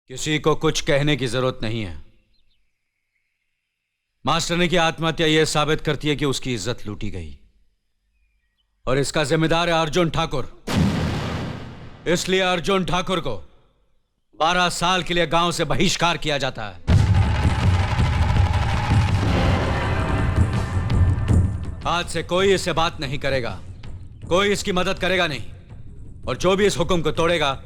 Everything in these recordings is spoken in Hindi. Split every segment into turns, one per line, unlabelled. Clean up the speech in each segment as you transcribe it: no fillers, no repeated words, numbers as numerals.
किसी को कुछ कहने की जरूरत नहीं है। मास्टरनी की आत्महत्या यह साबित करती है कि उसकी इज्जत लूटी गई और इसका जिम्मेदार है अर्जुन ठाकुर। इसलिए अर्जुन ठाकुर को 12 साल के लिए गांव से बहिष्कार किया जाता है। आज से कोई इससे बात नहीं करेगा, कोई इसकी मदद करेगा नहीं, और जो भी इस हुक्म को तोड़ेगा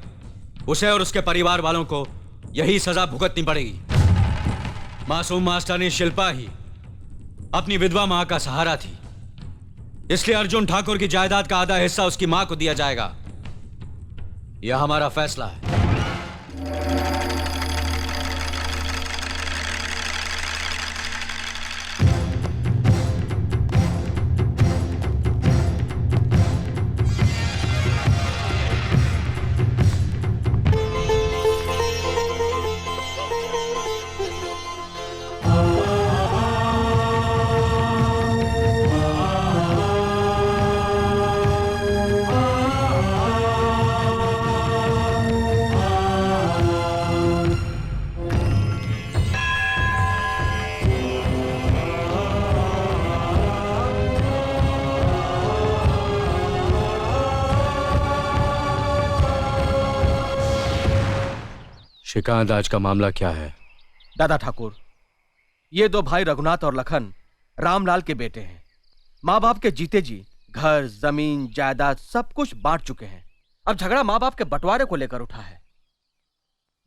उसे और उसके परिवार वालों को यही सजा भुगतनी पड़ेगी। मासूम मास्टरनी शिल्पा ही अपनी विधवा मां का सहारा थी, इसलिए अर्जुन ठाकुर की जायदाद का आधा हिस्सा उसकी मां को दिया जाएगा। यह हमारा फैसला है। श्रीकांत, आज का मामला क्या है?
दादा ठाकुर, ये दो भाई रघुनाथ और लखन रामलाल के बेटे हैं। माँ बाप के जीते जी घर, जमीन, जायदाद सब कुछ बांट चुके हैं। अब झगड़ा माँ बाप के बंटवारे को लेकर उठा है।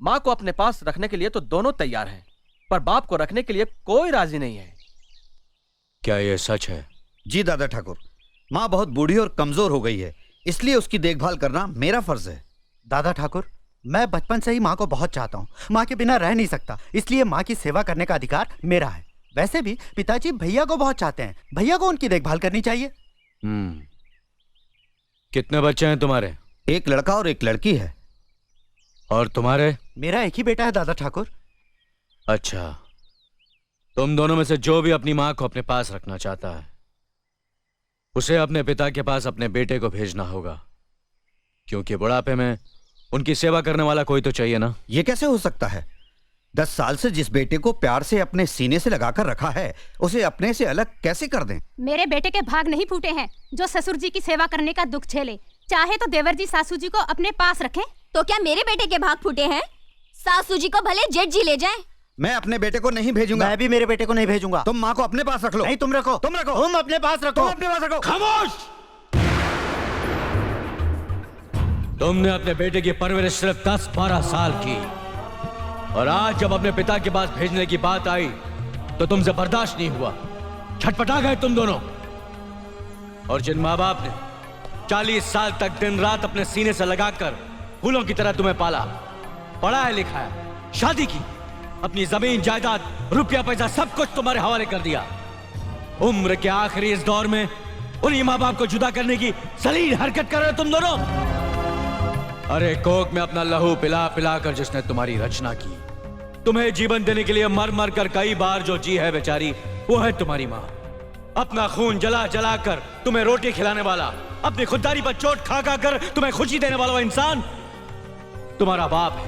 माँ को अपने पास रखने के लिए तो दोनों तैयार हैं, पर बाप को रखने के लिए कोई राजी नहीं है।
क्या यह सच है?
जी दादा ठाकुर, माँ बहुत बूढ़ी और कमजोर हो गई है, इसलिए उसकी देखभाल करना मेरा फर्ज है।
दादा ठाकुर, मैं बचपन से ही माँ को बहुत चाहता हूँ। माँ के बिना रह नहीं सकता, इसलिए माँ की सेवा करने का अधिकार मेरा है। वैसे भी पिताजी भैया को बहुत चाहते हैं, भैया को उनकी देखभाल करनी चाहिए।
कितने बच्चे हैं तुम्हारे?
एक लड़का और एक लड़की है।
और तुम्हारे?
मेरा एक ही बेटा है दादा ठाकुर।
अच्छा, तुम दोनों में से जो भी अपनी माँ को अपने पास रखना चाहता है उसे अपने पिता के पास अपने बेटे को भेजना होगा, क्योंकि बुढ़ापे में उनकी सेवा करने वाला कोई तो चाहिए ना।
ये कैसे हो सकता है? 10 साल से जिस बेटे को प्यार से अपने सीने से लगाकर रखा है, उसे अपने से अलग कैसे कर दें?
मेरे बेटे के भाग नहीं फूटे हैं जो ससुर जी की सेवा करने का दुख झेले। चाहे तो देवर जी सासू जी को अपने पास रखें।
तो क्या मेरे बेटे के भाग फूटे हैं? सासू जी को भले जेठ जी ले जाएं।
मैं अपने बेटे को नहीं भेजूंगा।
मैं भी मेरे बेटे को नहीं भेजूंगा।
तुम माँ को अपने पास रख लो।
नहीं, तुम रखो।
तुम रखो।
तुम अपने पास रखो।
तुम अपने पास रखो।
खामोश! तुमने अपने बेटे की परवरिश सिर्फ 10-12 साल की, और आज जब अपने पिता के पास भेजने की बात आई तो तुमसे बर्दाश्त नहीं हुआ। छटपटा गए तुम दोनों। और जिन माँ बाप ने 40 साल तक दिन रात अपने सीने से लगाकर फूलों की तरह तुम्हें पाला, पढ़ाया लिखाया, शादी की, अपनी जमीन, जायदाद, रुपया पैसा सब कुछ तुम्हारे हवाले कर दिया, उम्र के आखिरी इस दौर में उन्हीं माँ बाप को जुदा करने की सलील हरकत कर रहे हो तुम दोनों। अरे कोक में अपना लहू पिला पिला कर जिसने तुम्हारी रचना की, तुम्हें जीवन देने के लिए मर मर कर कई बार जो जी है बेचारी, वो है तुम्हारी माँ। अपना खून जला जला कर तुम्हें रोटी खिलाने वाला, अपनी खुददारी पर चोट खा खा कर तुम्हें खुशी देने वाला वो इंसान तुम्हारा बाप है।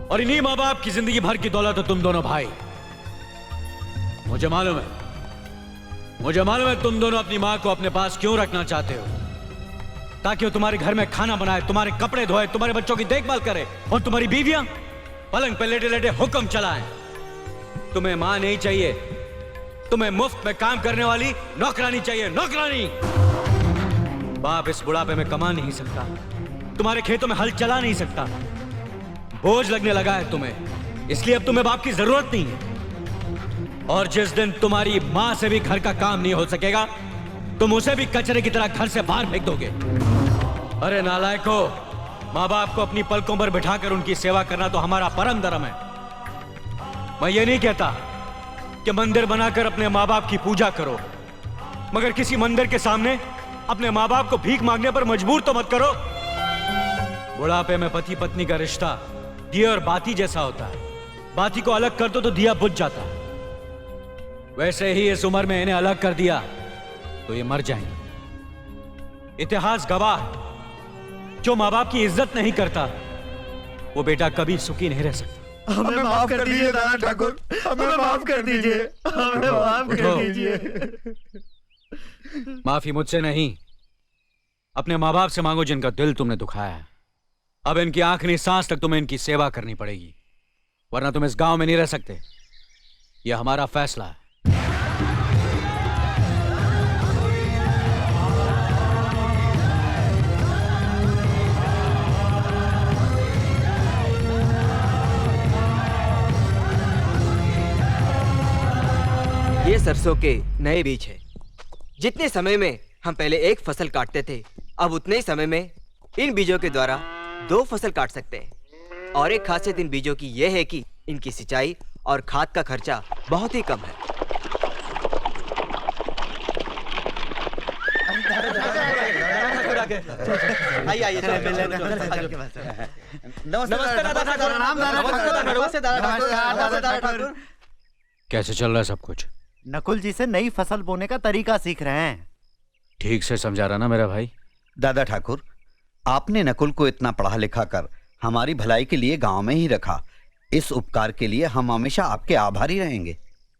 और इन्हीं माँ बाप की जिंदगी भर की दौलत हो तुम दोनों भाई। मुझे मालूम है तुम दोनों अपनी माँ को अपने पास क्यों रखना चाहते हो, ताकि वो तुम्हारे घर में खाना बनाए, तुम्हारे कपड़े धोए, तुम्हारे बच्चों की देखभाल करे, और तुम्हारी बीवियां पलंग पे लेटे लेटे हुक्म चलाएं। तुम्हें मां नहीं चाहिए, तुम्हें मुफ्त में काम करने वाली नौकरानी चाहिए, नौकरानी। बाप इस बुढ़ापे में कमा नहीं सकता, तुम्हारे खेतों में हल चला नहीं सकता, बोझ लगने लगा है तुम्हें, इसलिए अब तुम्हें बाप की जरूरत नहीं है। और जिस दिन तुम्हारी मां से भी घर का काम नहीं हो सकेगा, तुम उसे भी कचरे की तरह घर से बाहर फेंक दोगे। अरे नालायको, माँ बाप को अपनी पलकों पर बिठाकर उनकी सेवा करना तो हमारा परम धर्म है। मैं ये नहीं कहता कि मंदिर बनाकर अपने माँ बाप की पूजा करो, मगर किसी मंदिर के सामने अपने माँ बाप को भीख मांगने पर मजबूर तो मत करो। बुढ़ापे में पति पत्नी का रिश्ता दिए और बाती जैसा होता है, बाती को अलग कर दो तो दिया बुझ जाता है। वैसे ही इस उम्र में इन्हें अलग कर दिया तो ये मर जाएंगे। इतिहास गवाह, जो माँ बाप की इज्जत नहीं करता वो बेटा कभी सुखी नहीं रह सकता।
हमें माफ कर दीजिए दादा ठाकुर, हमें माफ कर दीजिए, हमें माफ कर दीजिए।
माफी मुझसे नहीं, अपने माँ बाप से मांगो जिनका दिल तुमने दुखाया है। अब इनकी आखिरी सांस तक तुम्हें इनकी सेवा करनी पड़ेगी, वरना तुम इस गांव में नहीं रह सकते। यह हमारा फैसला है।
ये सरसों के नए बीज है। जितने समय में हम पहले एक फसल काटते थे, अब उतने ही समय में इन बीजों के द्वारा 2 फसल काट सकते हैं। और एक खासियत इन बीजों की यह है कि इनकी सिंचाई और खाद का खर्चा बहुत ही कम है। आइए
नमस्ते दादा ठाकुर। नमस्ते दादा ठाकुर।
कैसे चल रहा है सब कुछ?
नकुल जी से नई फसल बोने का तरीका सीख रहे हैं।
ठीक से समझा रहा ना मेरा भाई?
दादा ठाकुर, आपने नकुल को इतना पढ़ा लिखा कर हमारी भलाई के लिए गांव में ही रखा। इस उपकार के लिए हम हमेशा आपके आभारी रहेंगे।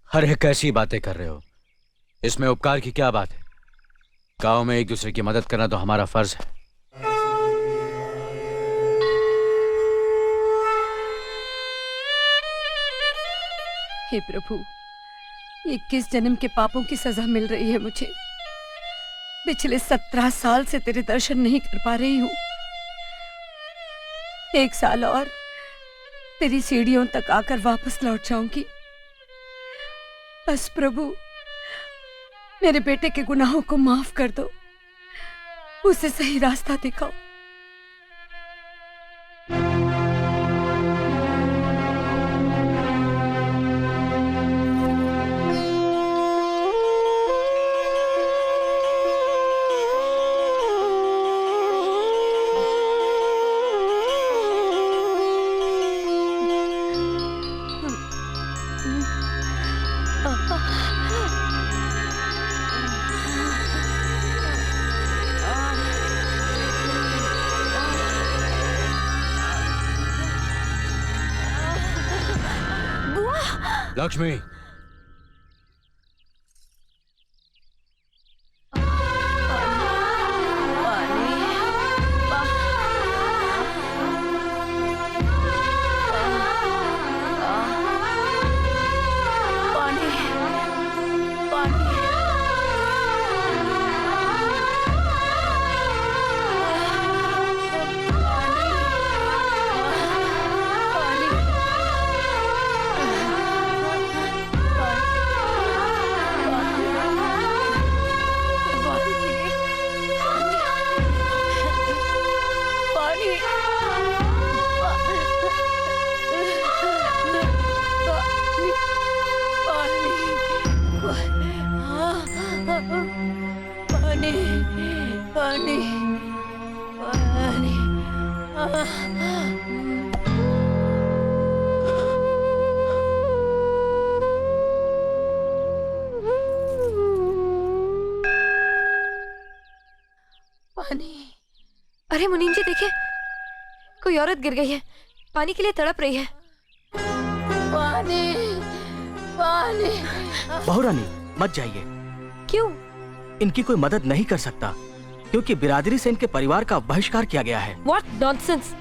अरे कैसी बातें कर रहे हो? इसमें उपकार की क्या बात है? गांव में एक दूसरे की मदद करना तो हमारा फर्ज है।
हे प्रभु, 21 जन्म के पापों की सजा मिल रही है मुझे। पिछले 17 साल से तेरे दर्शन नहीं कर पा रही हूँ। 1 साल और तेरी सीढ़ियों तक आकर वापस लौट जाऊंगी। बस प्रभु, मेरे बेटे के गुनाहों को माफ कर दो, उसे सही रास्ता दिखाओ।
लक्ष्मी,
अरे मुनीम जी देखिए, कोई औरत गिर गई है, पानी के लिए तड़प रही है। पानी, पानी।
बहू रानी मत जाइए।
क्यों?
इनकी कोई मदद नहीं कर सकता क्योंकि बिरादरी से इनके परिवार का बहिष्कार किया गया है।
What nonsense!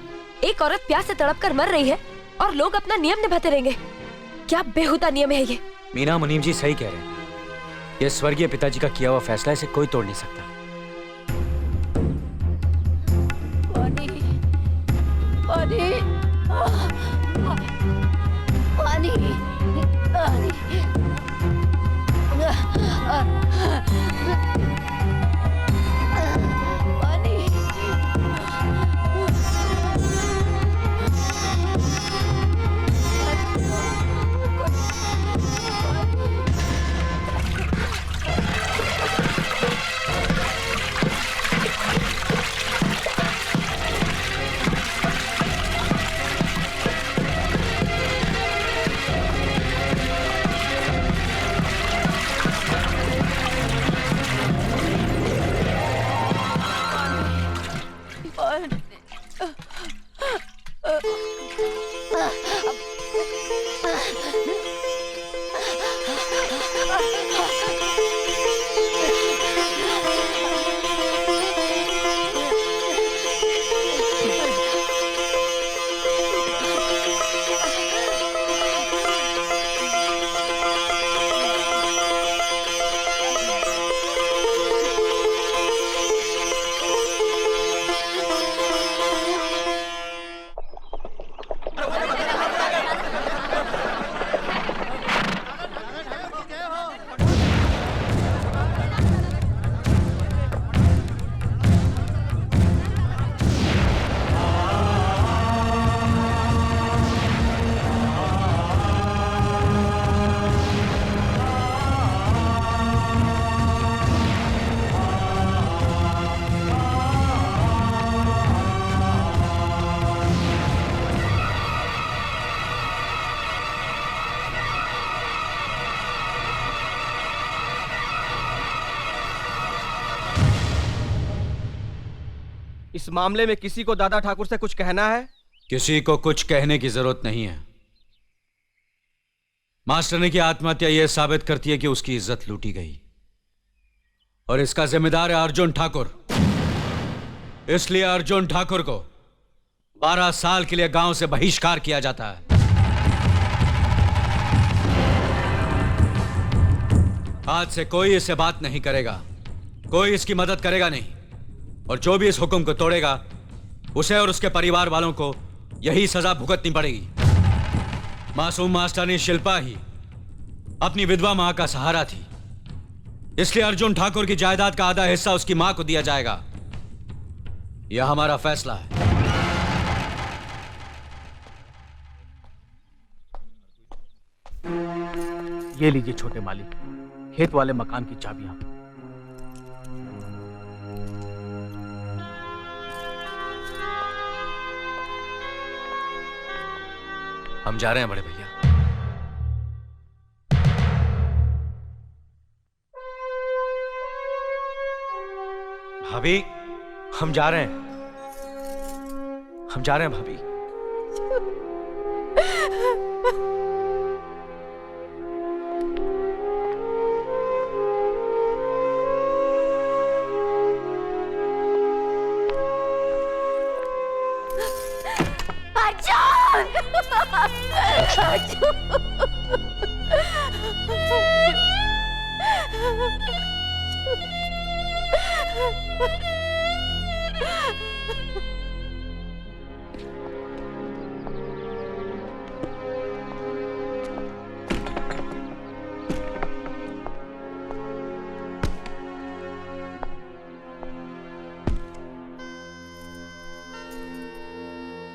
एक औरत प्यास से तड़प कर मर रही है और लोग अपना नियम निभाते रहेंगे। क्या बेहुदा नियम है ये?
मीना, मुनीम जी सही कह रहे हैं। ये स्वर्गीय पिताजी का किया हुआ फैसला, इसे कोई तोड़ नहीं सकता।
पानी, पानी, पानी, पानी।
इस मामले में किसी को दादा ठाकुर से कुछ कहना है?
किसी को कुछ कहने की जरूरत नहीं है। मास्टरनी की आत्महत्या यह साबित करती है कि उसकी इज्जत लूटी गई और इसका जिम्मेदार है अर्जुन ठाकुर। इसलिए अर्जुन ठाकुर को 12 साल के लिए गांव से बहिष्कार किया जाता है। आज से कोई इससे बात नहीं करेगा, कोई इसकी मदद करेगा नहीं, और जो भी इस हुक्म को तोड़ेगा उसे और उसके परिवार वालों को यही सजा भुगतनी पड़ेगी। मासूम मास्टरनी शिल्पा ही अपनी विधवा मां का सहारा थी, इसलिए अर्जुन ठाकुर की जायदाद का आधा हिस्सा उसकी मां को दिया जाएगा। यह हमारा फैसला है।
ये लीजिए छोटे मालिक, खेत वाले मकान की चाबियां।
हम जा रहे हैं बड़े भैया। भाभी, हम जा रहे हैं, हम जा रहे हैं भाभी।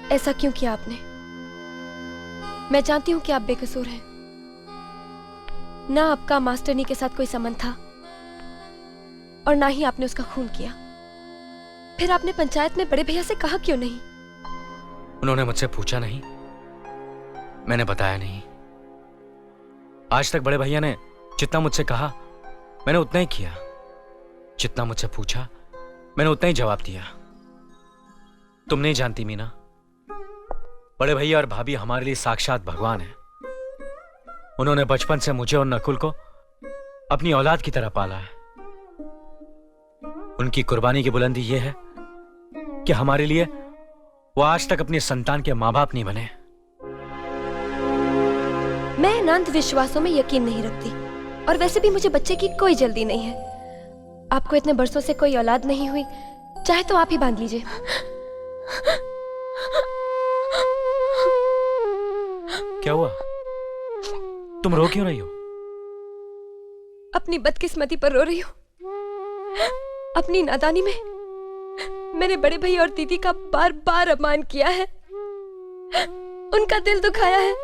ऐसा क्यों किया आपने? मैं जानती हूं कि आप बेकसूर हैं। ना आपका मास्टरनी के साथ कोई संबंध था और ना ही आपने उसका खून किया। फिर आपने पंचायत में बड़े भैया से कहा क्यों नहीं?
उन्होंने मुझसे पूछा नहीं, मैंने बताया नहीं। आज तक बड़े भैया ने जितना मुझसे कहा मैंने उतना ही किया, जितना मुझसे पूछा मैंने उतना ही जवाब दिया। तुम नहीं जानती मीना, बड़े भैया और भाभी हमारे लिए साक्षात भगवान हैं। उन्होंने बचपन से मुझे और नकुल को अपनी औलाद की तरह पाला है। उनकी कुर्बानी की बुलंदी यह है कि हमारे लिए वो आज तक अपने संतान के मां बाप नहीं बने।
मैं इन अंधविश्वासों में यकीन नहीं रखती, और वैसे भी मुझे बच्चे की कोई जल्दी नहीं है। आपको इतने बरसों से कोई औलाद नहीं हुई, चाहे तो आप ही बांध लीजिए।
क्या हुआ? तुम रो क्यों रही हो?
अपनी बदकिस्मती पर रो रही हूँ। अपनी नादानी में मैंने बड़े भैया और दीदी का बार बार अपमान किया है, उनका दिल दुखाया है।